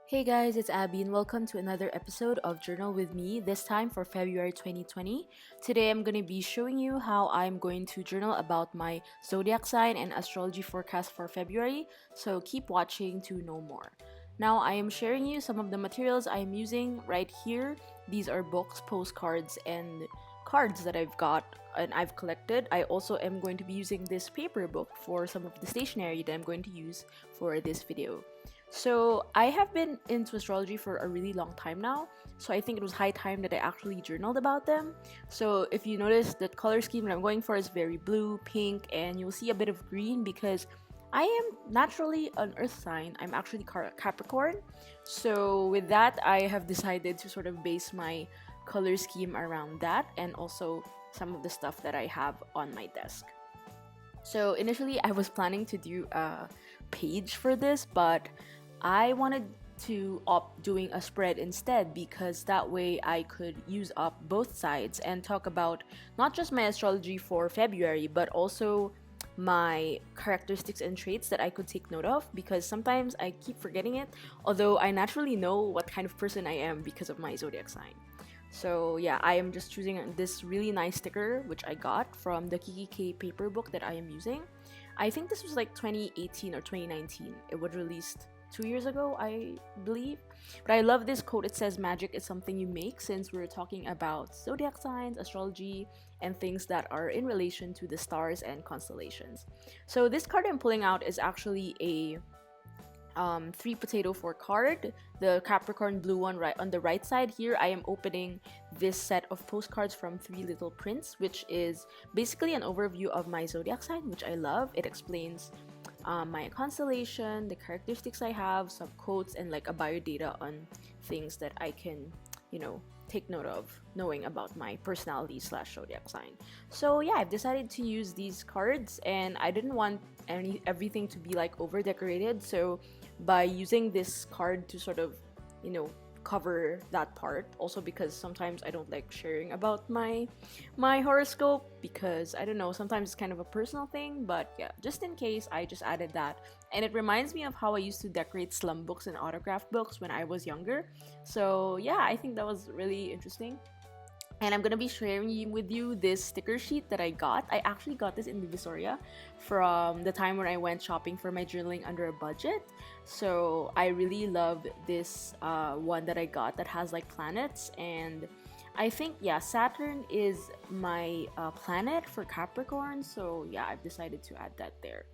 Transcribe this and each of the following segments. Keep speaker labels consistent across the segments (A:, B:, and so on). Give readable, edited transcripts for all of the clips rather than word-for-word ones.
A: Hey guys, it's Abby and welcome to another episode of Journal with me, this time for February 2020. Today I'm going to be showing you how I'm going to journal about my zodiac sign and astrology forecast for February, so keep watching to know more. Now I am sharing you some of the materials I am using right here. These are books, postcards, and cards that I've got and I've collected. I also am going to be using this paper book for some of the stationery that I'm going to use for this video. So I have been into astrology for a really long time now, so I think it was high time that I actually journaled about them. So if you notice, the color scheme that I'm going for is very blue, pink, and you'll see a bit of green because I am naturally an earth sign. I'm actually Capricorn. So with that, I have decided to sort of base my color scheme around that and also some of the stuff that I have on my desk. So initially I was planning to do a page for this, but I wanted to opt doing a spread instead because that way I could use up both sides and talk about not just my astrology for February but also my characteristics and traits that I could take note of because sometimes I keep forgetting it, although I naturally know what kind of person I am because of my zodiac sign. So yeah, I am just choosing this really nice sticker which I got from the Kiki K paper book that I am using. I think this was like 2018 or 2019. It was released 2 years ago, I believe. But I love this quote. It says, "Magic is something you make," since we're talking about zodiac signs, astrology, and things that are in relation to the stars and constellations. So this card I'm pulling out is actually a 3 potato 4 card, the Capricorn blue one right on the right side. Here I am opening this set of postcards from Three Little Prince, which is basically an overview of my zodiac sign, which I love. It explains my constellation, the characteristics I have, some quotes, and like a biodata on things that I can, take note of knowing about my personality / zodiac sign. So yeah, I've decided to use these cards and I didn't want everything to be like over decorated, so by using this card to sort of, cover that part, also because sometimes I don't like sharing about my horoscope because I don't know, sometimes it's kind of a personal thing, but yeah, just in case I just added that. And it reminds me of how I used to decorate slum books and autograph books when I was younger. So yeah, I think that was really interesting. And I'm gonna be sharing with you this sticker sheet that I got. I actually got this in Divisoria from the time when I went shopping for my journaling under a budget. So I really love this one that I got that has like planets, and I think, yeah, Saturn is my planet for Capricorn. So yeah, I've decided to add that there.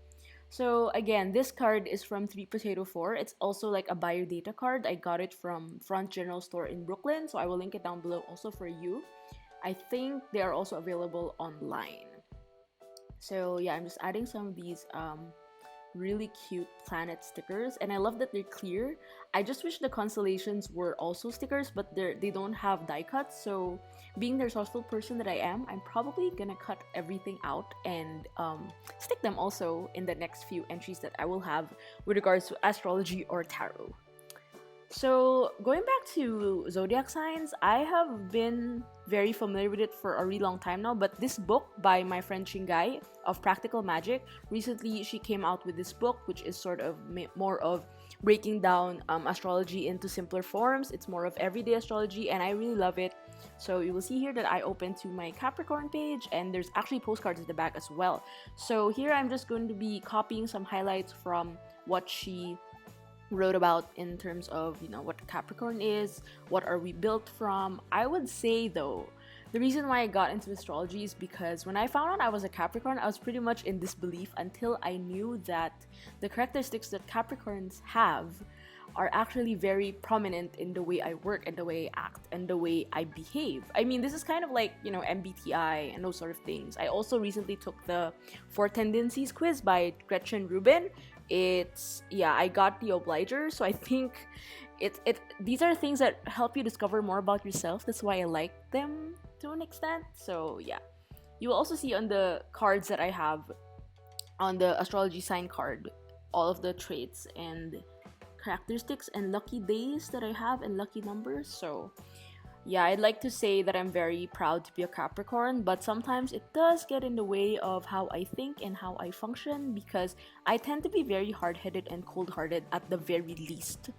A: So again, this card is from 3 Potato 4. It's also like a biodata card. I got it from Front General Store in Brooklyn, so I will link it down below also for you. I think they are also available online. So yeah, I'm just adding some of these really cute planet stickers, and I love that they're clear. I just wish the constellations were also stickers, but they don't have die cuts. So being the resourceful person that I am, I'm probably gonna cut everything out and stick them also in the next few entries that I will have with regards to astrology or tarot. So going back to zodiac signs, I have been very familiar with it for a really long time now, but this book by my friend Shingai of Practical Magic, recently she came out with this book which is sort of more of breaking down astrology into simpler forms. It's more of everyday astrology and I really love it. So you will see here that I open to my Capricorn page and there's actually postcards at the back as well. So here I'm just going to be copying some highlights from what she wrote about in terms of, what Capricorn is, what are we built from. I would say though, the reason why I got into astrology is because when I found out I was a Capricorn, I was pretty much in disbelief until I knew that the characteristics that Capricorns have are actually very prominent in the way I work and the way I act and the way I behave. I mean, this is kind of like, MBTI and those sort of things. I also recently took the 4 Tendencies quiz by Gretchen Rubin. I got the obliger, so I think these are things that help you discover more about yourself. That's why I like them to an extent. So yeah, you will also see on the cards that I have on the astrology sign card all of the traits and characteristics and lucky days that I have and lucky numbers. So yeah, I'd like to say that I'm very proud to be a Capricorn, but sometimes it does get in the way of how I think and how I function because I tend to be very hard-headed and cold-hearted at the very least.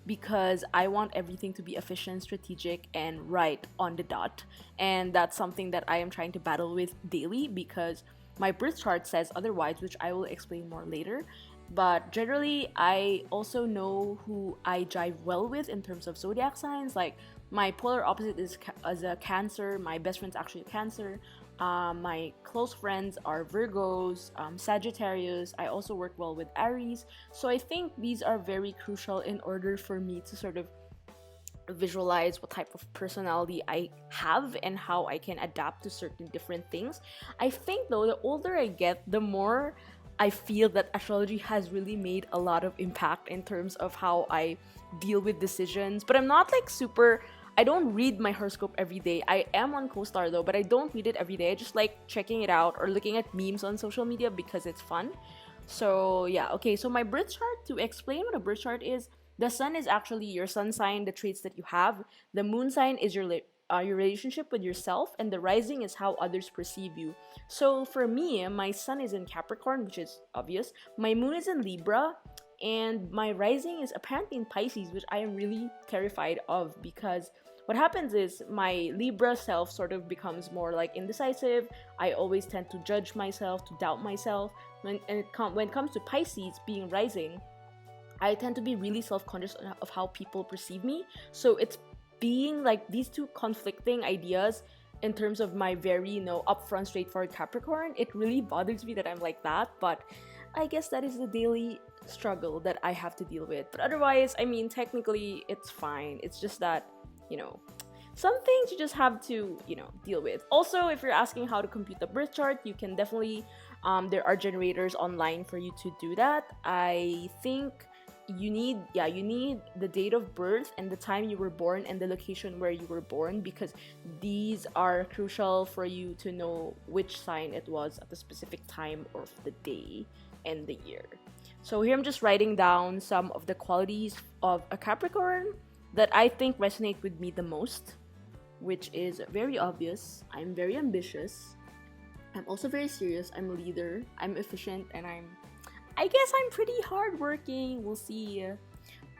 A: because I want everything to be efficient, strategic, and right on the dot. And that's something that I am trying to battle with daily because my birth chart says otherwise, which I will explain more later. But generally, I also know who I jive well with in terms of zodiac signs. Like, my polar opposite is as a Cancer. My best friend's actually a Cancer. My close friends are Virgos, Sagittarius. I also work well with Aries. So I think these are very crucial in order for me to sort of visualize what type of personality I have and how I can adapt to certain different things. I think though, the older I get, the more I feel that astrology has really made a lot of impact in terms of how I deal with decisions. But I'm not like super, I don't read my horoscope every day. I am on CoStar though, but I don't read it every day. I just like checking it out or looking at memes on social media because it's fun. So yeah, okay, so my birth chart, to explain what a birth chart is, the sun is actually your sun sign, the traits that you have. The moon sign is your relationship with yourself, and the rising is how others perceive you. So for me, my sun is in Capricorn, which is obvious. My moon is in Libra, and my rising is apparently in Pisces, which I am really terrified of because what happens is my Libra self sort of becomes more like indecisive. I always tend to judge myself, to doubt myself. When it comes to Pisces being rising, I tend to be really self-conscious of how people perceive me. So it's being like these two conflicting ideas in terms of my very, upfront, straightforward Capricorn. It really bothers me that I'm like that, but I guess that is the daily struggle that I have to deal with. But otherwise, I mean, technically, it's fine. It's just that, some things you just have to, deal with. Also, if you're asking how to compute the birth chart, you can definitely, there are generators online for you to do that. I think you need the date of birth and the time you were born and the location where you were born, because these are crucial for you to know which sign it was at the specific time of the day and the year. So here I'm just writing down some of the qualities of a Capricorn that I think resonate with me the most, which is very obvious. I'm very ambitious. I'm also very serious. I'm a leader. I'm efficient, and I guess I'm pretty hardworking. We'll see.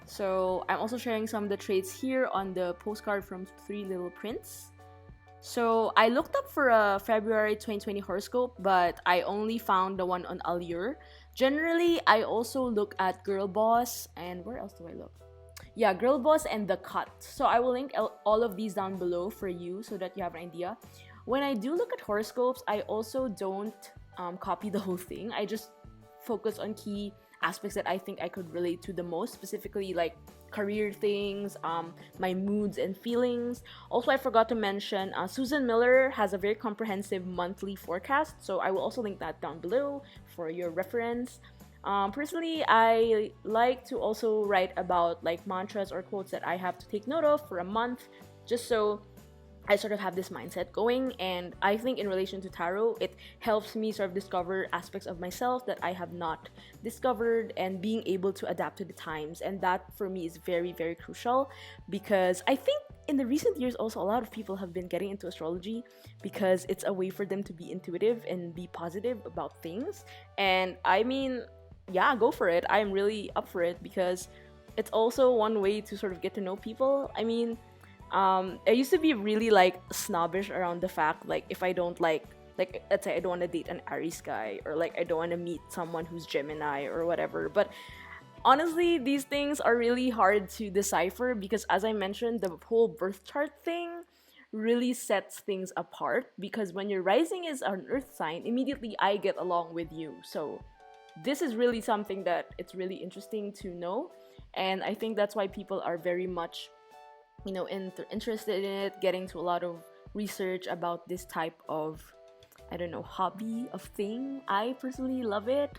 A: So I'm also sharing some of the traits here on the postcard from Three Little Prints. So I looked up for a February 2020 horoscope, but I only found the one on Allure. Generally, I also look at Girl Boss, and where else do I look? Yeah, Girl Boss and The Cut. So I will link all of these down below for you so that you have an idea. When I do look at horoscopes, I also don't copy the whole thing. I just focus on key aspects that I think I could relate to the most, specifically like career things, my moods and feelings. Also, I forgot to mention, Susan Miller has a very comprehensive monthly forecast, so I will also link that down below for your reference. Personally, I like to also write about like mantras or quotes that I have to take note of for a month, just so I sort of have this mindset going. And I think in relation to tarot, it helps me sort of discover aspects of myself that I have not discovered and being able to adapt to the times. And that for me is very, very crucial, because I think in the recent years also a lot of people have been getting into astrology because it's a way for them to be intuitive and be positive about things. And I mean, yeah, go for it. I'm really up for it because it's also one way to sort of get to know people. I mean, I used to be really like snobbish around the fact, like, if I don't like let's say I don't want to date an Aries guy, or like I don't want to meet someone who's Gemini or whatever. But honestly, these things are really hard to decipher because, as I mentioned, the whole birth chart thing really sets things apart, because when your rising is an earth sign, immediately I get along with you. So this is really something that it's really interesting to know, and I think that's why people are very much interested in it, getting to a lot of research about this type of, I don't know, hobby of thing. I personally love it.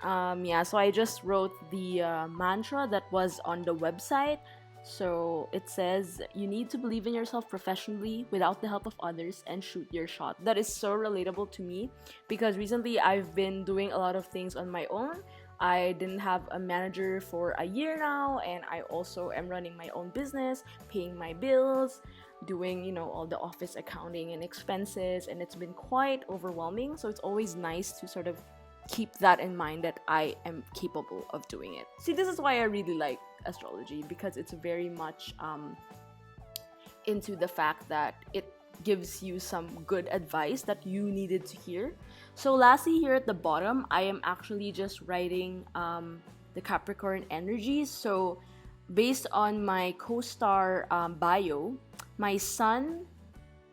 A: So I just wrote the mantra that was on the website. So it says, you need to believe in yourself professionally without the help of others and shoot your shot. That is so relatable to me because recently I've been doing a lot of things on my own. I didn't have a manager for a year now, and I also am running my own business, paying my bills, doing, all the office accounting and expenses, and it's been quite overwhelming. So it's always nice to sort of keep that in mind, that I am capable of doing it. See, this is why I really like astrology, because it's very much into the fact that it gives you some good advice that you needed to hear. So lastly, here at the bottom, I am actually just writing the Capricorn energies. So based on my co-star bio, my Sun,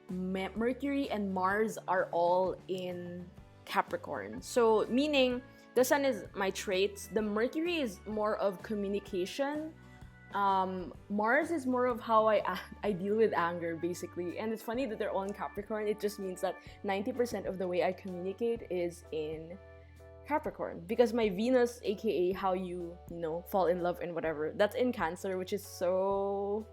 A: Mercury, and Mars are all in Capricorn. So meaning the Sun is my traits, the Mercury is more of communication, Mars is more of how I deal with anger, basically. And it's funny that they're all in Capricorn. It just means that 90% of the way I communicate is in Capricorn, because my Venus, aka how you know, fall in love and whatever, that's in Cancer, which is so,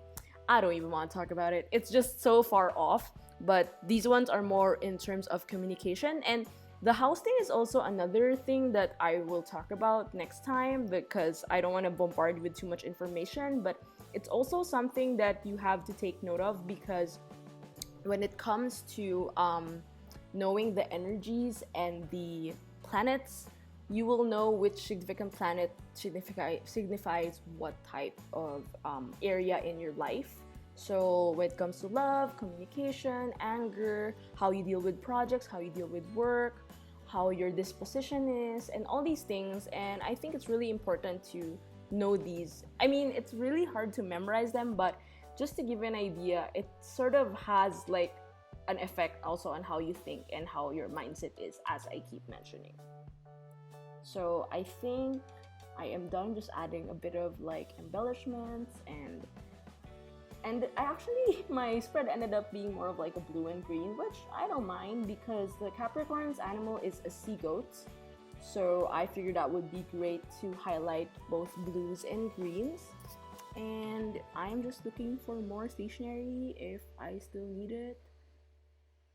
A: I don't even want to talk about it. It's just so far off. But these ones are more in terms of communication. And the house thing is also another thing that I will talk about next time, because I don't want to bombard you with too much information, but it's also something that you have to take note of, because when it comes to knowing the energies and the planets, you will know which significant planet signifies what type of area in your life. So when it comes to love, communication, anger, how you deal with projects, how you deal with work, how your disposition is, and all these things. And I think it's really important to know these. I mean, it's really hard to memorize them, but just to give you an idea, it sort of has like an effect also on how you think and how your mindset is, as I keep mentioning. So I think I am done just adding a bit of like embellishments, and actually my spread ended up being more of like a blue and green, which I don't mind, because the Capricorn's animal is a sea goat. So I figured that would be great to highlight both blues and greens. And I'm just looking for more stationery if I still need it.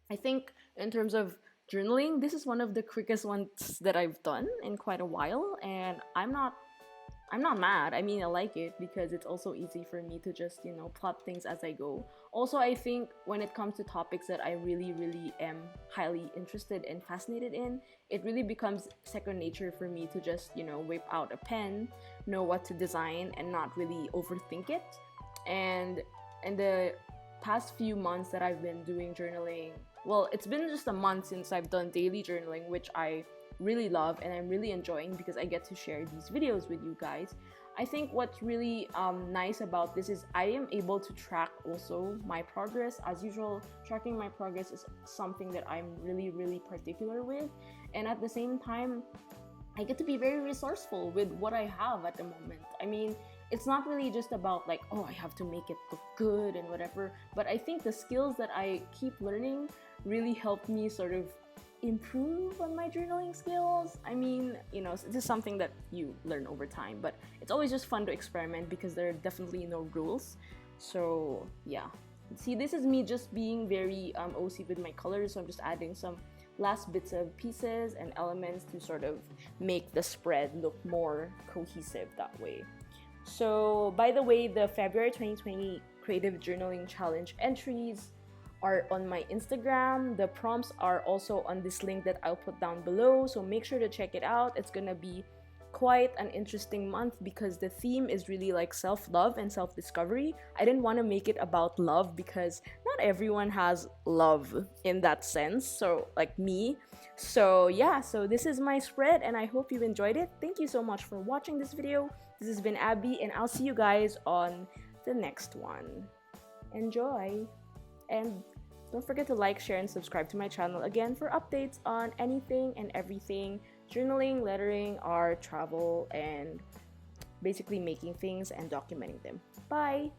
A: I think in terms of journaling, this is one of the quickest ones that I've done in quite a while, and I'm not mad. I mean, I like it because it's also easy for me to just, you know, plot things as I go. Also, I think when it comes to topics that I really am highly interested and fascinated in, it really becomes second nature for me to just, you know, whip out a pen, know what to design, and not really overthink it. And in the past few months that I've been doing journaling, well, it's been just a month since I've done daily journaling, which I really love and I'm really enjoying because I get to share these videos with you guys. I think what's really nice about this is I am able to track also my progress. As usual, tracking my progress is something that I'm really particular with, and at the same time I get to be very resourceful with what I have at the moment. I mean, it's not really just about like, oh, I have to make it look good and whatever, but I think the skills that I keep learning really help me sort of improve on my journaling skills. I mean, you know, this is something that you learn over time, but it's always just fun to experiment because there are definitely no rules. So yeah, see, this is me just being very OC with my colors, so I'm just adding some last bits of pieces and elements to sort of make the spread look more cohesive that way. So by the way, the February 2020 Creative Journaling Challenge entries are on my Instagram. The prompts are also on this link that I'll put down below, so make sure to check it out. It's gonna be quite an interesting month because the theme is really like self-love and self-discovery. I didn't want to make it about love because not everyone has love in that sense, so like me. So yeah, so this is my spread and I hope you enjoyed it. Thank you so much for watching this video. This has been Abby and I'll see you guys on the next one. Enjoy! And don't forget to like, share, and subscribe to my channel again for updates on anything and everything journaling, lettering, art, travel, and basically making things and documenting them. Bye!